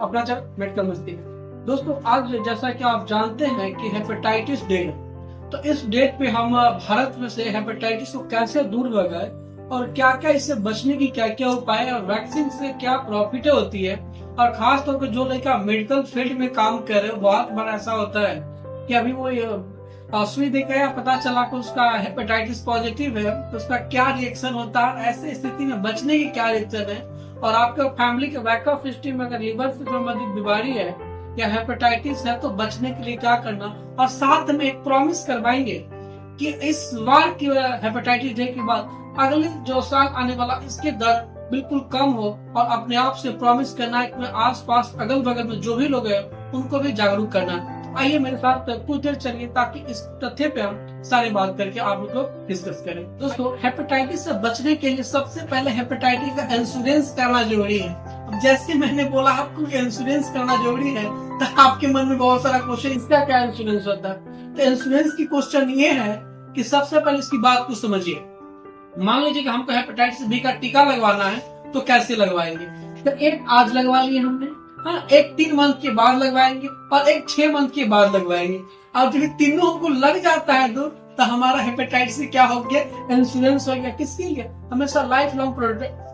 अपना channel medical मस्ती में। दोस्तों आज जैसा कि आप जानते हैं कि हेपेटाइटिस डे है, तो इस डेट पे हम भारत में से हेपेटाइटिस को कैसे दूर भगाए और क्या क्या इससे बचने की क्या क्या उपाय है और वैक्सीन से क्या प्रॉफिट होती है। और खास तौर पर जो लड़का मेडिकल फील्ड में काम कर रहे हैं बहुत बार ऐसा होता है कि अभी वो सुई देखा या पता चला कि उसका हेपेटाइटिस पॉजिटिव है, तो उसका क्या रिएक्शन होता है, ऐसे स्थिति में बचने की क्या रिएक्शन है, और आपके फैमिली के बैकअप हिस्ट्री में अगर लिवर से संबंधित बीमारी है या हेपेटाइटिस है तो बचने के लिए क्या करना। और साथ में एक प्रॉमिस करवाएंगे कि इस बार की हेपेटाइटिस डे के बाद अगले जो साल आने वाला इसके दर बिल्कुल कम हो, और अपने आप से प्रॉमिस करना है कि आस पास अगल बगल में जो भी लोग हैं उनको भी जागरूक करना है। आइए मेरे साथ कुछ देर चलिए ताकि इस तथ्य पे हम सारी बात करके आप लोग को डिस्कस करें। दोस्तों हेपेटाइटिस से बचने के लिए सबसे पहले हेपेटाइटिस का इंश्योरेंस करना जरूरी है। अब जैसे मैंने बोला आपको इंश्योरेंस करना जरूरी है, तो आपके मन में बहुत सारा क्वेश्चन, इसका क्या इंश्योरेंस होता है। तो इंश्योरेंस की क्वेश्चन ये है कि सबसे पहले इसकी बात को समझिए। मान लीजिए कि हमको हेपेटाइटिस बी का टीका लगवाना है तो कैसे लगवाएंगे। तो एक आज लगवा लिए हमने, हाँ, एक 3 मंथ के बाद लगवाएंगे और एक 6 मंथ के बाद लगवाएंगे। अब जब तीनों को लग जाता है तो हमारा हेपेटाइटिस क्या हो गया, इंश्योरेंस हो गया। किसके लिए, हमेशा लाइफ लॉन्ग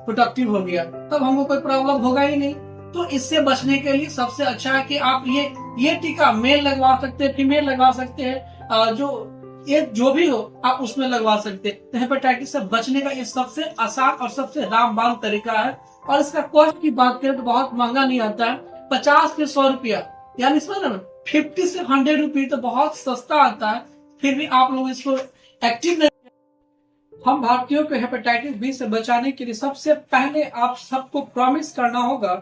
प्रोडक्टिव हो गया, तब हमको कोई प्रॉब्लम होगा ही नहीं। तो इससे बचने के लिए सबसे अच्छा है कि आप ये टीका मेल लगवा सकते हैं, फीमेल लगवा सकते हैं, जो भी हो आप उसमें लगवा सकते हैं। तो हेपेटाइटिस से बचने का ये सबसे आसान और सबसे रामबाण तरीका है। और इसका कॉस्ट की बात करें तो बहुत महंगा नहीं आता है, 50 से 100 रुपया, यानी समझ ना 50 से 100 रुपये, तो बहुत सस्ता आता है। फिर भी आप लोग इसको एक्टिव नहीं। हम भारतीयों को हेपेटाइटिस बी से बचाने के लिए सबसे पहले आप सबको प्रॉमिस करना होगा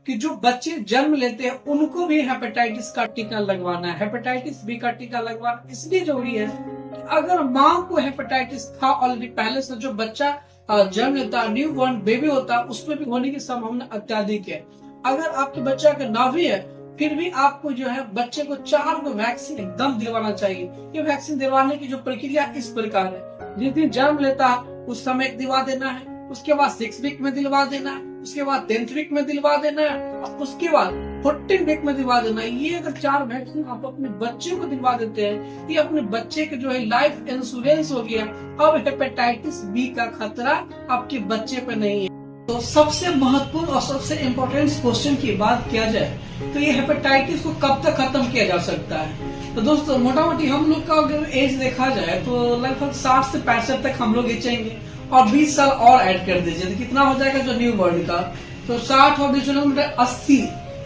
कि जो बच्चे जन्म लेते हैं उनको भी हेपेटाइटिस का टीका लगवाना है। हेपेटाइटिस बी का टीका लगवाना इसलिए जरूरी है कि अगर माँ को हेपेटाइटिस था ऑलरेडी पहले से, जो बच्चा जन्म लेता है, न्यू बॉर्न बेबी होता है, उसमें भी होने की संभावना अत्यधिक है। अगर आपके बच्चा का ना भी है फिर भी आपको जो है बच्चे को 4 वैक्सीन एकदम दिलवाना चाहिए। ये वैक्सीन दिलवाने की जो प्रक्रिया इस प्रकार है, जिस दिन जन्म लेता है उस समय दिलवा देना है, उसके बाद 6 वीक में दिलवा देना है, उसके बाद 10th वीक में दिलवा देना है, और उसके बाद 14 वीक में दिलवा देना है। ये अगर 4 वैक्सीन आप अपने बच्चे को दिलवा देते हैं, ये अपने बच्चे के जो है लाइफ इंश्योरेंस हो गया। अब हेपेटाइटिस बी का खतरा आपके बच्चे पे नहीं है। तो सबसे महत्वपूर्ण और सबसे इम्पोर्टेंट क्वेश्चन की बात किया जाए तो ये हेपेटाइटिस को कब तक खत्म किया जा सकता है। तो दोस्तों मोटा मोटी हम लोग का अगर एज देखा जाए तो लगभग 60 से 65 तक हम लोग बचेंगे, और 20 साल और ऐड कर दीजिए तो कितना हो जाएगा जो न्यू बॉर्न का, तो 60 और 20 80,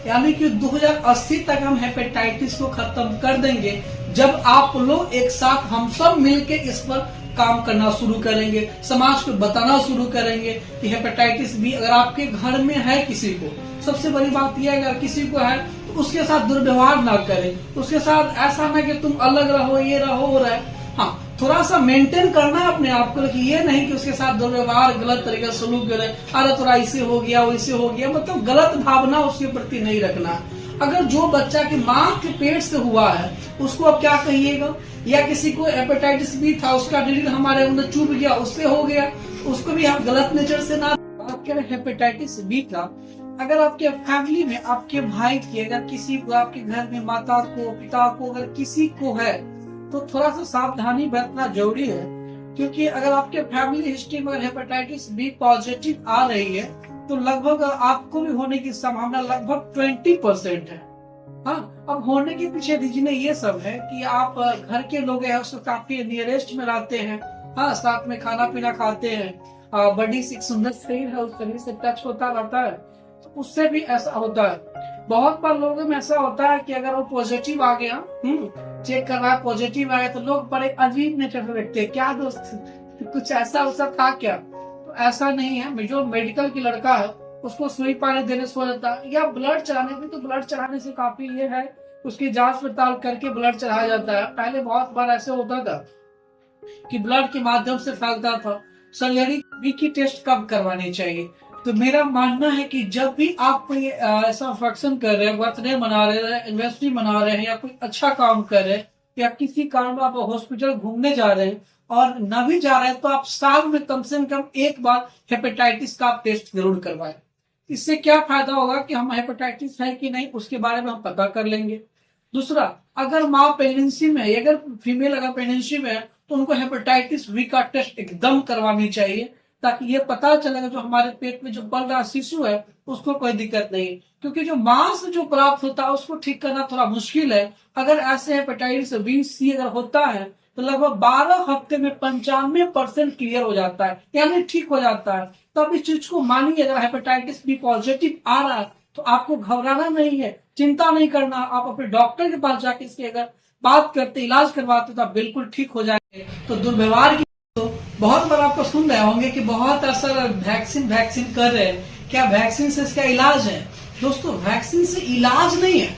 यानी कि 2080 तक हम हेपेटाइटिस को खत्म कर देंगे। जब आप लोग एक साथ हम सब मिलके इस पर काम करना शुरू करेंगे, समाज को बताना शुरू करेंगे कि हेपेटाइटिस बी अगर आपके घर में है किसी को, सबसे बड़ी बात यह है अगर किसी को है तो उसके साथ दुर्व्यवहार ना करें, उसके साथ ऐसा ना कि तुम अलग रहो, ये रहो हो रहा है। हाँ, थोड़ा सा मेंटेन करना है अपने आप को, लेकिन ये नहीं कि उसके साथ दुर्व्यवहार गलत तरीके से सलूक करें, अरे थोड़ा ऐसे हो गया वैसे हो गया, मतलब गलत भावना उसके प्रति नहीं रखना। अगर जो बच्चा की माँ के पेट से हुआ है उसको अब क्या कहिएगा, या किसी को हेपेटाइटिस बी था उसका डिजीज हमारे अंदर चुभ गया उससे हो गया, उसको भी हम गलत नेचर से ना बात करें। हेपेटाइटिस बी का अगर आपके फैमिली में आपके भाई की, अगर किसी को आपके घर में माता को, पिता को, अगर किसी को है तो थोड़ा सा सावधानी बरतना जरूरी है। क्योंकि अगर आपके फैमिली हिस्ट्री में हेपेटाइटिस बी पॉजिटिव आ रही है तो लगभग आपको भी होने की संभावना लगभग 20% है। हाँ, अब होने के पीछे रीजन ये सब है कि आप घर के लोग हैं उसको काफी नियरेस्ट में रहते हैं, हाँ, साथ में खाना पीना खाते हैं, बड़ी सी सुंदर शरीर है उस शरीर से टच होता रहता है, तो उससे भी ऐसा होता है। बहुत बार लोगों में ऐसा होता है कि अगर वो पॉजिटिव आ गया, चेक कर रहा है पॉजिटिव आया, तो लोग बड़े अजीब नेचर से देखते हैं, क्या दोस्त कुछ ऐसा वैसा था क्या। तो ऐसा नहीं है। जो मेडिकल की लड़का है उसको सुई पानी देने से हो जाता है, या ब्लड चढ़ाने में, तो ब्लड चढ़ाने से काफी ये है उसकी जांच पड़ताल करके ब्लड चढ़ाया जाता है। पहले बहुत बार ऐसे होता था कि ब्लड के माध्यम से फैलता था। सर्जरी बी की टेस्ट कब करवानी चाहिए, तो मेरा मानना है कि जब भी आप कोई ऐसा फंक्शन कर रहे हैं, बर्थडे मना रहे हैं, एनिवर्सरी मना रहे हैं, या कोई अच्छा काम कर रहे हैं, या किसी कारण में आप हॉस्पिटल घूमने जा रहे हैं और न भी जा रहे हैं, तो आप साल में कम से कम एक बार हेपेटाइटिस का टेस्ट जरूर करवाएं। इससे क्या फायदा होगा कि हम हेपेटाइटिस है कि नहीं उसके बारे में हम पता कर लेंगे। दूसरा, अगर माँ प्रेगनेंसी में है, अगर फीमेल अगर प्रेगनेंसी में है तो उनको हेपेटाइटिस बी का टेस्ट एकदम करवानी चाहिए, ताकि ये पता चलेगा जो हमारे पेट में जो पल रहा शिशु है उसको कोई दिक्कत नहीं। क्योंकि जो माँ से जो प्राप्त होता है उसको ठीक करना थोड़ा मुश्किल है। अगर ऐसे हेपेटाइटिस बी सी अगर होता है तो लगभग 12 हफ्ते में 95% क्लियर हो जाता है, यानी ठीक हो जाता है। तब इस चीज को मानिए, अगर हेपेटाइटिस बी पॉजिटिव आ रहा है तो आपको घबराना नहीं है, चिंता नहीं करना। आप अपने डॉक्टर के पास जाके इसकी अगर बात करते, इलाज करवाते तो आप बिल्कुल ठीक हो जाएंगे। तो दुर्व्यवहार की तो बहुत बार आपको सुन रहे होंगे कि बहुत असर वैक्सीन कर रहे हैं, क्या वैक्सीन से इसका इलाज है? दोस्तों, वैक्सीन से इलाज नहीं है,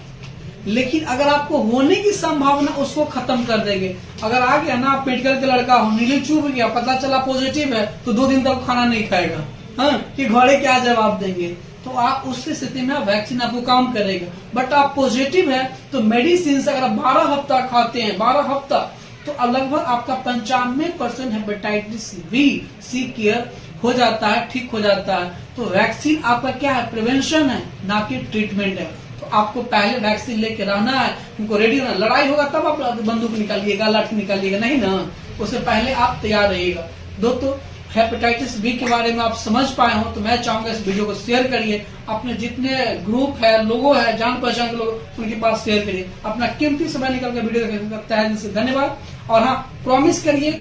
लेकिन अगर आपको होने की संभावना उसको खत्म कर देंगे। अगर आ गया ना, आप मेडिकल के लड़का हो, नीले चुभ गया, पता चला पॉजिटिव है, तो 2 दिन तक खाना नहीं खाएगा, हाँ, कि घोड़े क्या जवाब देंगे। तो आप उस स्थिति में वैक्सीन आपको काम करेगा। बट आप पॉजिटिव है तो मेडिसिन से अगर 12 हफ्ता खाते हैं, 12 हफ्ता, तो लगभग आपका 95% हेपेटाइटिस बी सी क्लियर हो जाता है, ठीक हो जाता है। तो वैक्सीन आपका क्या है? प्रिवेंशन है, ना कि ट्रीटमेंट है। तो आपको पहले वैक्सीन लेके रहना है, उनको रेडी रहना। लड़ाई होगा तब आप बंदूक निकालिएगा, लाठी निकालिएगा, नहीं ना, उससे पहले आप तैयार रहिएगा। दोस्तों, हेपेटाइटिस बी के बारे में आप समझ पाए हो तो मैं चाहूंगा इस वीडियो को शेयर करिए, अपने जितने ग्रुप है, लोगों है, जान पहचान के लोग, उनके पास शेयर करिए। अपना कीमती समय निकल कर वीडियो देखने का तहे दिल से धन्यवाद। और हाँ, प्रॉमिस करिए